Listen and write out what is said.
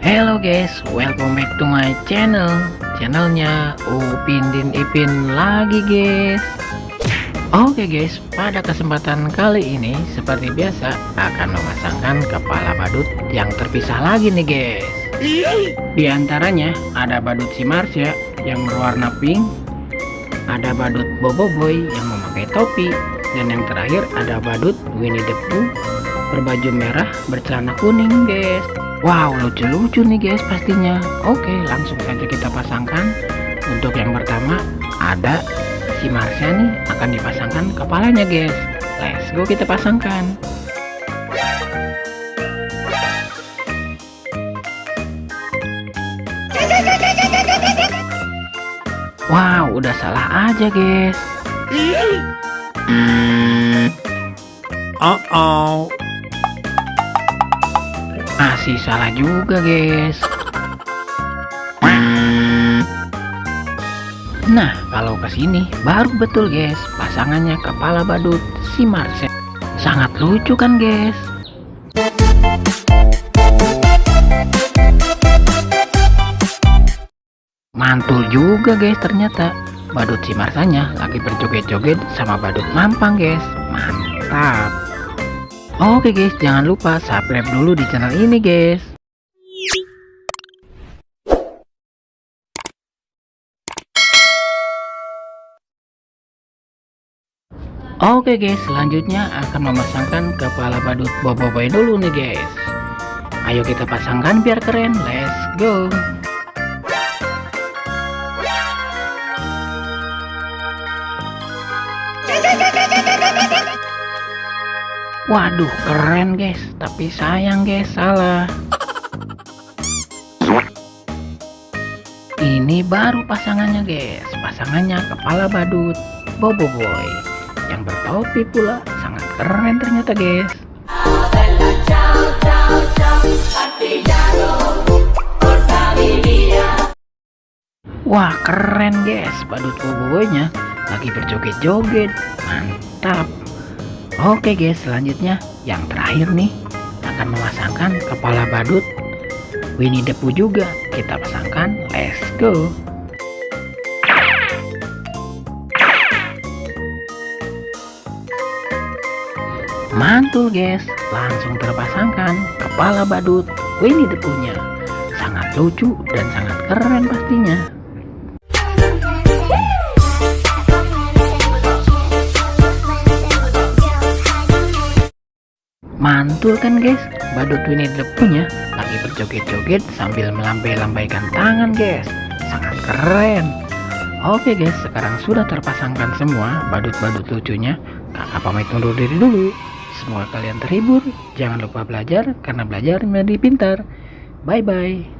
Hello guys, welcome back to my channelnya Upin dan Ipin lagi guys. Oke guys, pada kesempatan kali ini seperti biasa akan memasangkan kepala badut yang terpisah lagi nih guys. Di antaranya ada badut si Marsha yang berwarna pink, ada badut Boboiboy yang memakai topi, dan yang terakhir ada badut Winnie the Pooh berbaju merah bercelana kuning guys. Wow, lucu-lucu nih guys pastinya. Oke, langsung saja kita pasangkan. Untuk yang pertama ada si Marsha nih, akan dipasangkan kepalanya guys. Let's go, kita pasangkan. Wow, udah salah aja guys. Masih salah juga guys. Nah, kalau kesini baru betul guys, pasangannya kepala badut si Marsha. Sangat lucu kan guys. Mantul juga guys, ternyata badut si Marshanya lagi berjoget-joget sama badut mampang guys. Mantap. Oke guys, jangan lupa subscribe dulu di channel ini guys. Oke guys, selanjutnya akan memasangkan kepala badut Boboiboy dulu nih guys. Ayo kita pasangkan biar keren, let's go. Waduh, keren guys, tapi sayang guys, salah. Ini baru pasangannya guys, pasangannya kepala badut Boboiboy yang bertopi pula. Sangat keren ternyata guys. Wah, keren guys, badut Boboiboynya lagi berjoget-joget. Mantap. Oke guys, selanjutnya yang terakhir nih akan memasangkan kepala badut Winnie the Pooh juga. Kita pasangkan, let's go. Mantul guys, langsung terpasangkan kepala badut Winnie the Pooh-nya. Sangat lucu dan sangat keren pastinya. Mantul kan guys, badut Winnie the Pooh-nya lagi berjoget-joget sambil melambai-lambaikan tangan guys. Sangat keren. Oke guys, sekarang sudah terpasangkan semua badut-badut lucunya. Kakak pamit undur diri dulu. Semoga kalian terhibur. Jangan lupa belajar, karena belajar menjadi pintar. Bye bye.